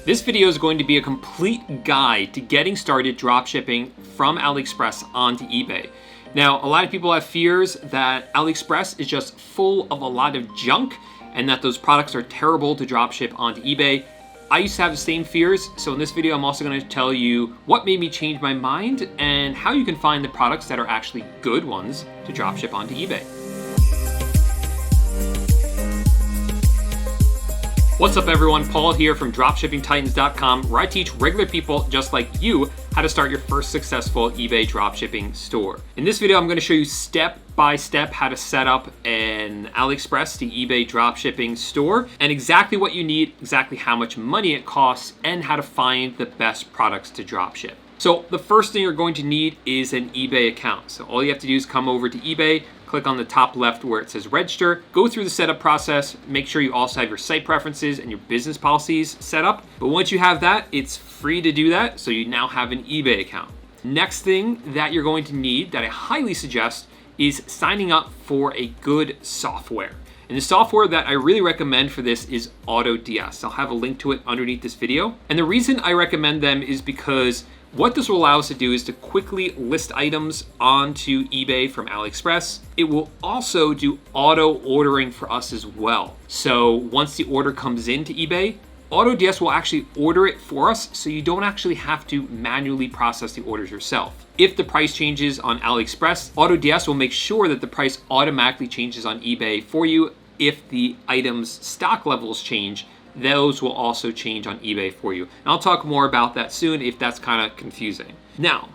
This video is going to be a complete guide to getting started dropshipping from Aliexpress onto eBay. Now, a lot of people have fears that Aliexpress is just full of a lot of junk and that those products are terrible to dropship onto eBay. I used to have the same fears, so in this video I'm also going to tell you what made me change my mind and how you can find the products that are actually good ones to dropship onto eBay. What's up everyone, Paul here from dropshippingtitans.com, where I teach regular people just like you how to start your first successful eBay dropshipping store. In this video, I'm going to show you step by step how to set up an Aliexpress to eBay dropshipping store and exactly what you need, exactly how much money it costs, and how to find the best products to dropship. So the first thing you're going to need is an eBay account. So all you have to do is come over to eBay, click on the top left where it says register, go through the setup process, make sure you also have your site preferences and your business policies set up. But once you have that, it's free to do that, so you now have an eBay account. Next thing that you're going to need that I highly suggest is signing up for a good software. And the software that I really recommend for this is AutoDS. I'll have a link to it underneath this video. And the reason I recommend them is because what this will allow us to do is to quickly list items onto eBay from Aliexpress. It will also do auto ordering for us as well. So once the order comes into eBay, AutoDS will actually order it for us, so you don't actually have to manually process the orders yourself. If the price changes on Aliexpress, AutoDS will make sure that the price automatically changes on eBay for you. If the item's stock levels change, those will also change on eBay for you. And I'll talk more about that soon if that's kind of confusing. Now,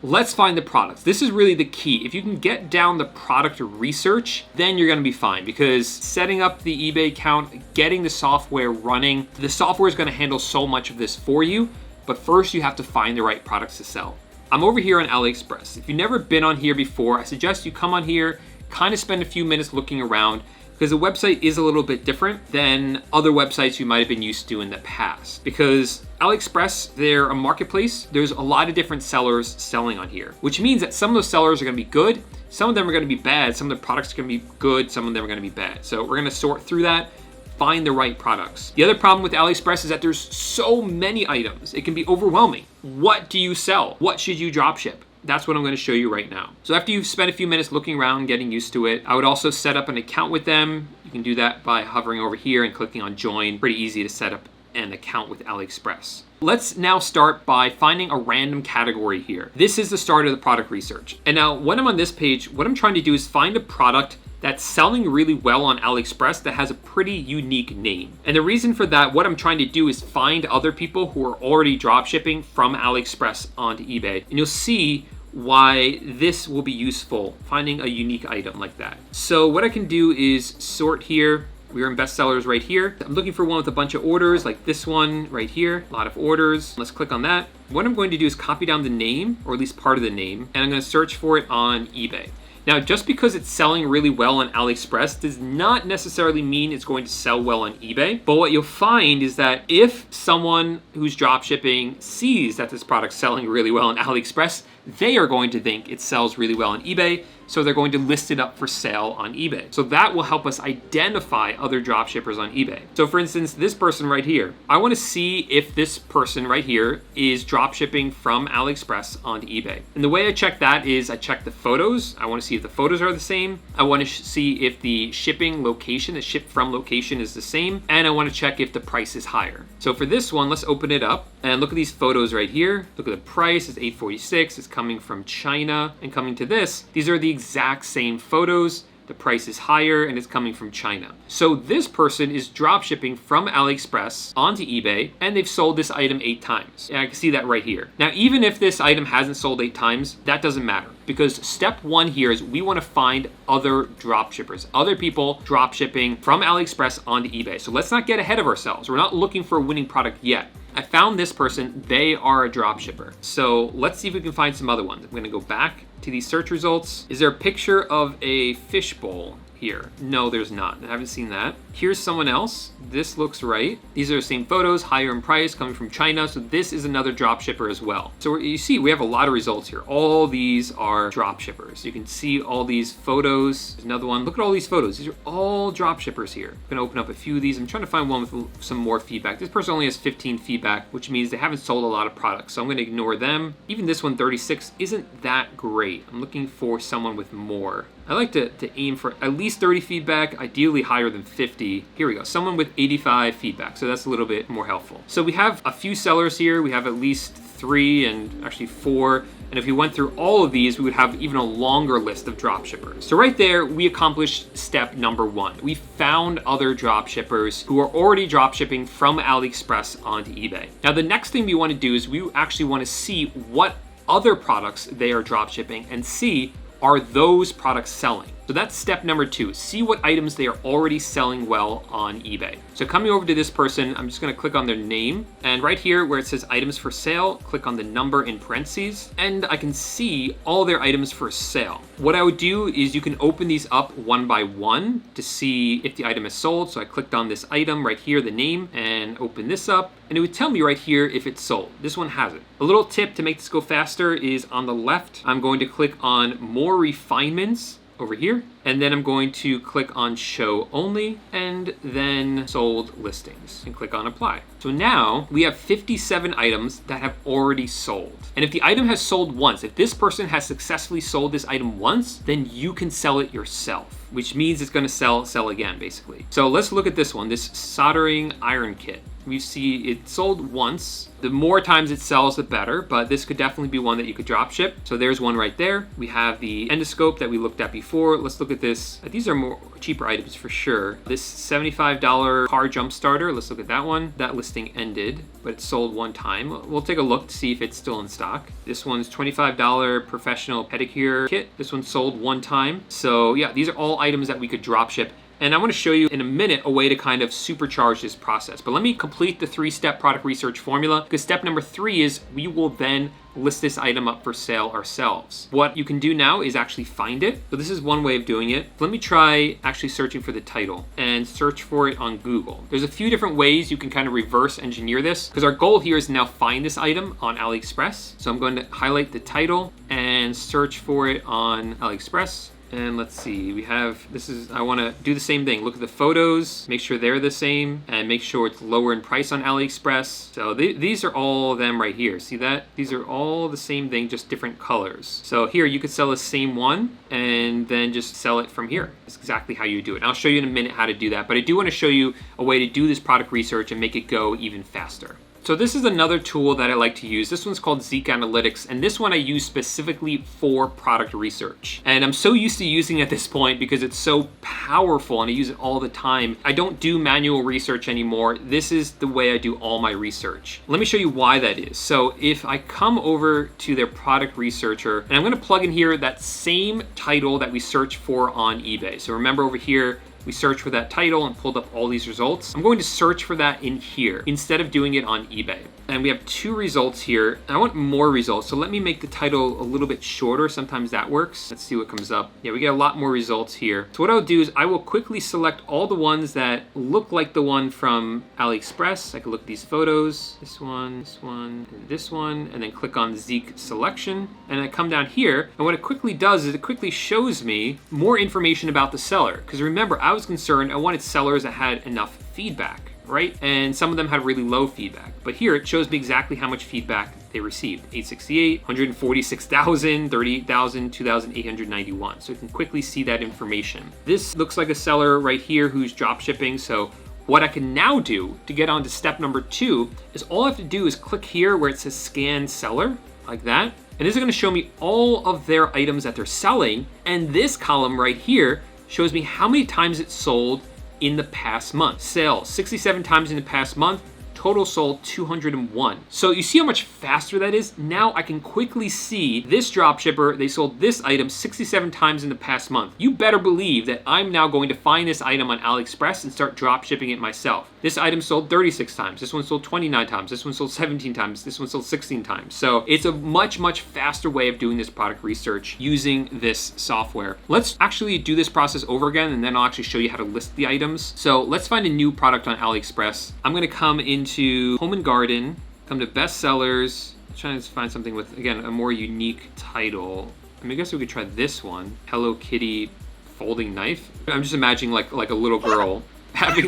let's find the products. This is really the key. If you can get down the product research, then you're gonna be fine, because setting up the eBay account, getting the software running, the software is gonna handle so much of this for you, but first you have to find the right products to sell. I'm over here on Aliexpress. If you've never been on here before, I suggest you come on here, kind of spend a few minutes looking around, because the website is a little bit different than other websites you might have been used to in the past. Because Aliexpress, they're a marketplace. There's a lot of different sellers selling on here, which means that some of those sellers are gonna be good, some of them are gonna be bad, some of the products are gonna be good, some of them are gonna be bad. So we're gonna sort through that, find the right products. The other problem with Aliexpress is that there's so many items. It can be overwhelming. What do you sell? What should you dropship? That's what I'm going to show you right now. So after you've spent a few minutes looking around, getting used to it, I would also set up an account with them. You can do that by hovering over here and clicking on join. Pretty easy to set up an account with Aliexpress. Let's now start by finding a random category here. This is the start of the product research. And now when I'm on this page, what I'm trying to do is find a product that's selling really well on Aliexpress that has a pretty unique name. And the reason for that, what I'm trying to do is find other people who are already dropshipping from Aliexpress onto eBay. And you'll see why this will be useful, finding a unique item like that. So what I can do is sort here. We're in bestsellers right here. I'm looking for one with a bunch of orders, like this one right here. A lot of orders. Let's click on that. What I'm going to do is copy down the name, or at least part of the name, and I'm going to search for it on eBay. Now, just because it's selling really well on Aliexpress does not necessarily mean it's going to sell well on eBay. But what you'll find is that if someone who's dropshipping sees that this product's selling really well on Aliexpress, they are going to think it sells really well on eBay, so they're going to list it up for sale on eBay. So that will help us identify other dropshippers on eBay. So for instance, this person right here, I want to see if this person right here is dropshipping from Aliexpress onto eBay. And the way I check that is I check the photos. I want to see if the photos are the same. I want to see if the shipping location, the ship from location is the same. And I want to check if the price is higher. So for this one, let's open it up and look at these photos right here. Look at the price, it's $8.46. It's coming from China, and coming to this, these are the exact same photos. The price is higher and it's coming from China. So this person is dropshipping from Aliexpress onto eBay, and they've sold this item 8 times. And I can see that right here. Now, even if this item hasn't sold 8 times, that doesn't matter, because step 1 here is we want to find other dropshippers, other people dropshipping from Aliexpress onto eBay. So let's not get ahead of ourselves. We're not looking for a winning product yet. I found this person, they are a dropshipper. So let's see if we can find some other ones. I'm gonna go back to these search results. Is there a picture of a fishbowl here. No, there's not. I haven't seen that. Here's someone else. This looks right. These are the same photos, higher in price, coming from China. So this is another drop shipper as well. So you see, we have a lot of results here. All these are drop shippers. You can see all these photos. There's another one. Look at all these photos. These are all drop shippers here. I'm gonna open up a few of these. I'm trying to find one with some more feedback. This person only has 15 feedback, which means they haven't sold a lot of products. So I'm gonna ignore them. Even this one, 36, isn't that great. I'm looking for someone with more. I like to aim for at least 30 feedback, ideally higher than 50. Here we go, someone with 85 feedback, so that's a little bit more helpful. So we have a few sellers here. We have at least 3 and actually 4. And if we went through all of these, we would have even a longer list of drop shippers. So right there, we accomplished step number 1. We found other drop shippers who are already drop shipping from AliExpress onto eBay. Now, the next thing we want to do is we actually want to see what other products they are drop shipping and see, are those products selling? So that's step number 2. See what items they are already selling well on eBay. So coming over to this person, I'm just gonna click on their name, and right here where it says items for sale, click on the number in parentheses, and I can see all their items for sale. What I would do is you can open these up one by one to see if the item is sold. So I clicked on this item right here, the name, and open this up, and it would tell me right here if it's sold. This one hasn't. A little tip to make this go faster is on the left, I'm going to click on more refinements over here, and then I'm going to click on show only and then sold listings and click on apply. So now we have 57 items that have already sold. And if the item has sold once, if this person has successfully sold this item once, then you can sell it yourself, which means it's gonna sell again, basically. So let's look at this one, this soldering iron kit. We see it sold once. The more times it sells, the better, but this could definitely be one that you could drop ship. So there's one right there. We have the endoscope that we looked at before. Let's look at this. These are more cheaper items for sure. This $75 car jump starter, let's look at that one. That listing ended, but it sold one time. We'll take a look to see if it's still in stock. This one's $25 professional pedicure kit. This one sold one time. So yeah, these are all items that we could drop ship. And I want to show you in a minute a way to kind of supercharge this process. But let me complete the 3-step product research formula, because step number 3 is we will then list this item up for sale ourselves. What you can do now is actually find it. So this is one way of doing it. Let me try actually searching for the title and search for it on Google. There's a few different ways you can kind of reverse engineer this, because our goal here is now find this item on AliExpress. So I'm going to highlight the title and search for it on AliExpress. And let's see, we have, I wanna do the same thing. Look at the photos, make sure they're the same, and make sure it's lower in price on AliExpress. So these are all of them right here. See that? These are all the same thing, just different colors. So here you could sell the same one and then just sell it from here. That's exactly how you do it. And I'll show you in a minute how to do that, but I do wanna show you a way to do this product research and make it go even faster. So this is another tool that I like to use. This one's called Zeek Analytics, and this one I use specifically for product research. And I'm so used to using it at this point because it's so powerful and I use it all the time. I don't do manual research anymore. This is the way I do all my research. Let me show you why that is. So if I come over to their product researcher, and I'm gonna plug in here that same title that we searched for on eBay. So remember over here, we searched for that title and pulled up all these results. I'm going to search for that in here instead of doing it on eBay. And we have 2 results here. I want more results, so let me make the title a little bit shorter. Sometimes that works. Let's see what comes up. Yeah, we get a lot more results here. So what I'll do is I will quickly select all the ones that look like the one from AliExpress. I can look at these photos, this one, and this one, and then click on Zeek selection. And I come down here, and what it quickly does is it quickly shows me more information about the seller. Because remember, I was concerned, I wanted sellers that had enough feedback, right? And some of them had really low feedback. But here it shows me exactly how much feedback they received. 868, 146,000, 38,000, 2,891. So you can quickly see that information. This looks like a seller right here who's drop shipping. So what I can now do to get on to step number 2 is all I have to do is click here where it says scan seller, like that. And this is gonna show me all of their items that they're selling. And this column right here shows me how many times it sold in the past month. Sales, 67 times in the past month, Total sold 201. So you see how much faster that is? Now I can quickly see this dropshipper, they sold this item 67 times in the past month. You better believe that I'm now going to find this item on Aliexpress and start drop shipping it myself. This item sold 36 times. This one sold 29 times. This one sold 17 times. This one sold 16 times. So it's a much, much faster way of doing this product research using this software. Let's actually do this process over again, and then I'll actually show you how to list the items. So let's find a new product on Aliexpress. I'm gonna come into Home and Garden, come to Best Sellers, trying to find something with, again, a more unique title. I mean, I guess we could try this one, Hello Kitty folding knife. I'm just imagining like a little girl having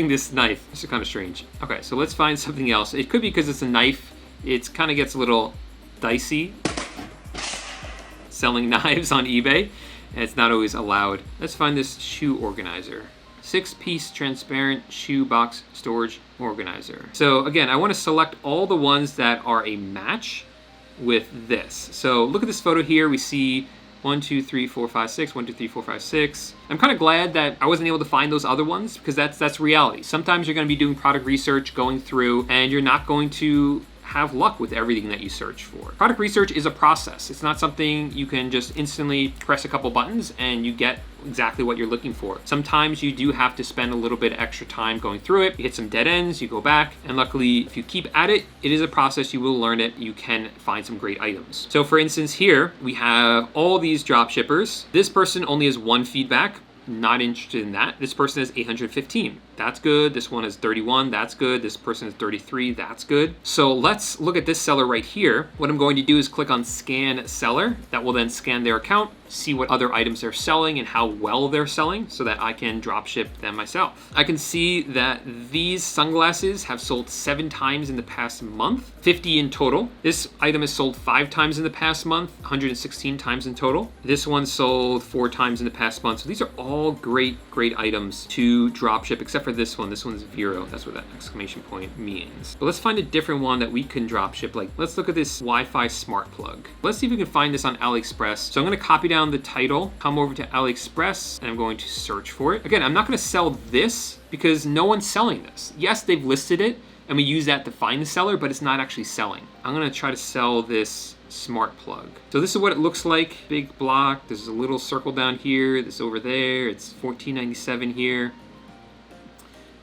this knife. This is kind of strange. Okay, so let's find something else. It could be because it's a knife. It kind of gets a little dicey selling knives on eBay, and it's not always allowed. Let's find this shoe organizer. 6-piece transparent shoe box storage organizer. So again, I want to select all the ones that are a match with this. So look at this photo here. We see 1, 2, 3, 4, 5, 6, 1, 2, 3, 4, 5, 6. I'm kind of glad that I wasn't able to find those other ones, because that's reality. Sometimes you're going to be doing product research, going through, and you're not going to have luck with everything that you search for. Product research is a process. It's not something you can just instantly press a couple buttons and you get exactly what you're looking for. Sometimes you do have to spend a little bit extra time going through it. You hit some dead ends, you go back, and luckily, if you keep at it, it is a process, you will learn it, you can find some great items. So for instance, here we have all these drop shippers. This person only has 1 feedback. Not interested in that. This person has 815. That's good. This one has 31. That's good. This person has 33. That's good. So let's look at this seller right here. What I'm going to do is click on Scan Seller. That will then scan their account, see what other items they're selling and how well they're selling so that I can drop ship them myself. I can see that these sunglasses have sold 7 times in the past month, 50 in total. This item has sold 5 times in the past month, 116 times in total. This one sold 4 times in the past month. So these are all great items to drop ship, except for this one. This one's Vero. That's what that exclamation point means. But let's find a different one that we can drop ship. Like, let's look at this Wi-Fi smart plug. Let's see if we can find this on Aliexpress. So I'm going to copy down the title, come over to Aliexpress, and I'm going to search for it. Again, I'm not going to sell this because no one's selling this. Yes, they've listed it, and we use that to find the seller, but it's not actually selling. I'm going to try to sell this smart plug. So this is what it looks like. Big block. There's a little circle down here. This over there. It's $14.97 here.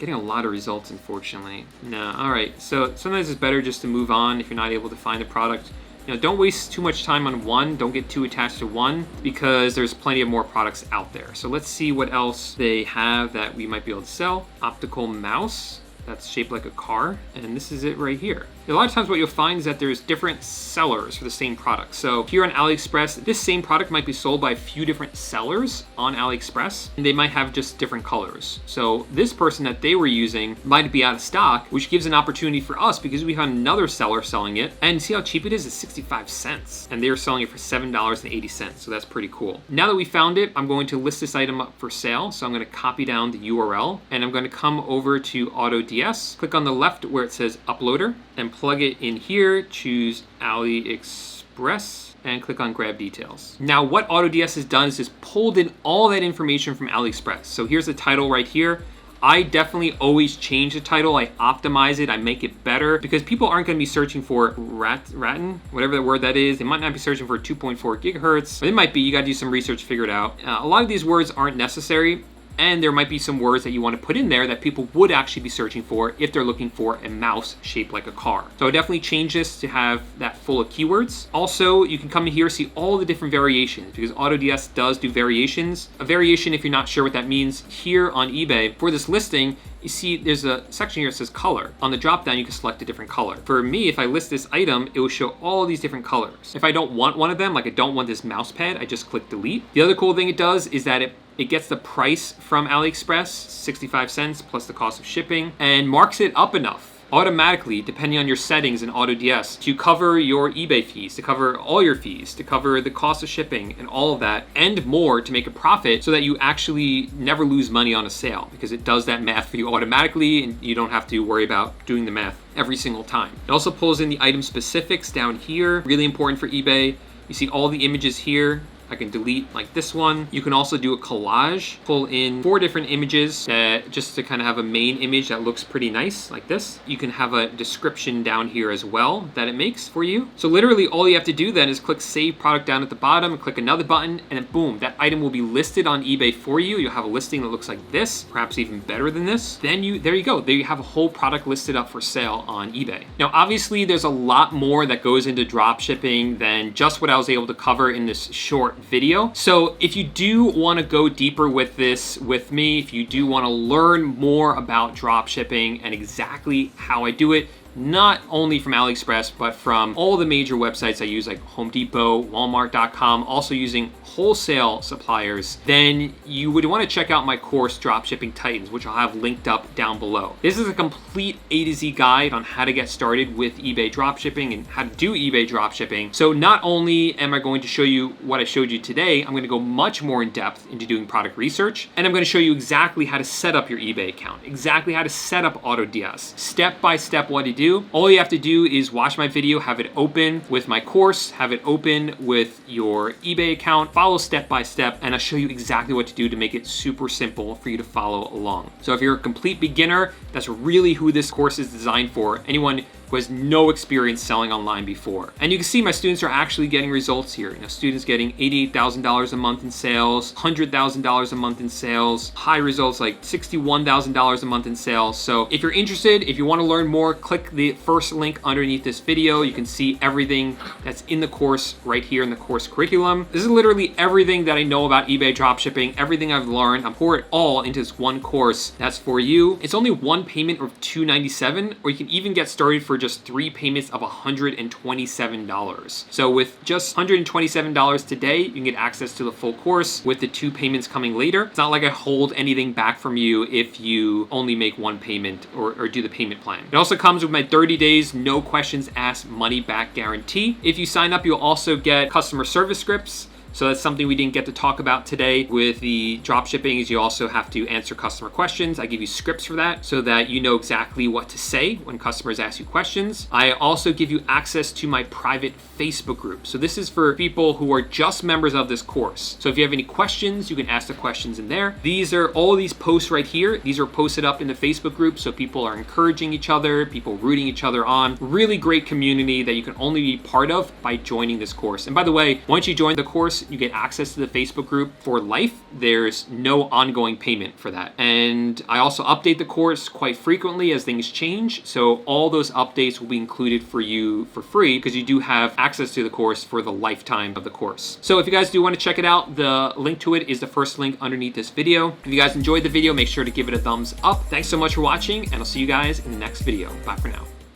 Getting a lot of results, unfortunately. No, all right. So sometimes it's better just to move on if you're not able to find a product. You know, don't waste too much time on one. Don't get too attached to one because there's plenty of more products out there. So let's see what else they have that we might be able to sell. Optical mouse. That's shaped like a car, and this is it right here. A lot of times what you'll find is that there's different sellers for the same product. So here on AliExpress, this same product might be sold by a few different sellers on AliExpress, and they might have just different colors. So this person that they were using might be out of stock, which gives an opportunity for us because we have another seller selling it. And see how cheap it is? It's 65 cents. And they're selling it for $7.80. So that's pretty cool. Now that we found it, I'm going to list this item up for sale. So I'm going to copy down the URL, and I'm going to come over to AutoDS, click on the left where it says Uploader, and plug it in here, choose Aliexpress, and click on Grab Details. Now what AutoDS has done is just pulled in all that information from AliExpress. So here's the title right here. I definitely always change the title. I optimize it. I make it better because people aren't going to be searching for ratten, whatever the word that is. They might not be searching for 2.4 gigahertz. Or they might be. You got to do some research to figure it out. A lot of these words aren't necessary. And there might be some words that you want to put in there that people would actually be searching for if they're looking for a mouse shaped like a car. So I definitely change this to have that full of keywords. Also, you can come in here, see all the different variations because AutoDS does do variations. A variation, if you're not sure what that means, here on eBay, for this listing, you see there's a section here that says color. On the drop down, you can select a different color. For me, if I list this item, it will show all these different colors. If I don't want one of them, like I don't want this mouse pad, I just click delete. The other cool thing it does is that it gets the price from AliExpress, 65 cents plus the cost of shipping, and marks it up enough automatically, depending on your settings in AutoDS, to cover your eBay fees, to cover all your fees, to cover the cost of shipping and all of that, and more to make a profit so that you actually never lose money on a sale because it does that math for you automatically and you don't have to worry about doing the math every single time. It also pulls in the item specifics down here, really important for eBay. You see all the images here. I can delete like this one. You can also do a collage, pull in 4 different images just to kind of have a main image that looks pretty nice like this. You can have a description down here as well that it makes for you. So literally all you have to do then is click save product down at the bottom and click another button, and then boom, that item will be listed on eBay for you. You'll have a listing that looks like this, perhaps even better than this. Then there you go. There you have a whole product listed up for sale on eBay. Now, obviously there's a lot more that goes into drop shipping than just what I was able to cover in this short video. So if you do want to go deeper with this with me, if you do want to learn more about drop shipping and exactly how I do it, not only from Aliexpress, but from all the major websites I use like Home Depot, Walmart.com, also using wholesale suppliers, then you would want to check out my course, Dropshipping Titans, which I'll have linked up down below. This is a complete A to Z guide on how to get started with eBay dropshipping and how to do eBay dropshipping. So not only am I going to show you what I showed you today, I'm going to go much more in depth into doing product research, and I'm going to show you exactly how to set up your eBay account, exactly how to set up AutoDS, step by step what to do. All you have to do is watch my video, have it open with my course, have it open with your eBay account, follow step by step, and I'll show you exactly what to do to make it super simple for you to follow along. So if you're a complete beginner, that's really who this course is designed for. Anyone who has no experience selling online before. And you can see my students are actually getting results here. You know, students getting $88,000 a month in sales, $100,000 a month in sales, high results like $61,000 a month in sales. So if you're interested, if you want to learn more, click the first link underneath this video. You can see everything that's in the course right here in the course curriculum. This is literally everything that I know about eBay dropshipping, everything I've learned. I'm pouring it all into this one course that's for you. It's only one payment of $297, or you can even get started for just 3 payments of $127. So with just $127 today, you can get access to the full course with the 2 payments coming later. It's not like I hold anything back from you if you only make 1 payment or do the payment plan. It also comes with my 30 days, no questions asked money back guarantee. If you sign up, you'll also get customer service scripts. So that's something we didn't get to talk about today with the dropshipping, is you also have to answer customer questions. I give you scripts for that so that you know exactly what to say when customers ask you questions. I also give you access to my private Facebook group. So this is for people who are just members of this course. So if you have any questions, you can ask the questions in there. These are all these posts right here. These are posted up in the Facebook group, so people are encouraging each other, people rooting each other on. Really great community that you can only be part of by joining this course. And by the way, once you join the course, you get access to the Facebook group for life. There's no ongoing payment for that. And I also update the course quite frequently as things change. So all those updates will be included for you for free because you do have access to the course for the lifetime of the course. So if you guys do want to check it out, the link to it is the first link underneath this video. If you guys enjoyed the video, make sure to give it a thumbs up. Thanks so much for watching, and I'll see you guys in the next video. Bye for now.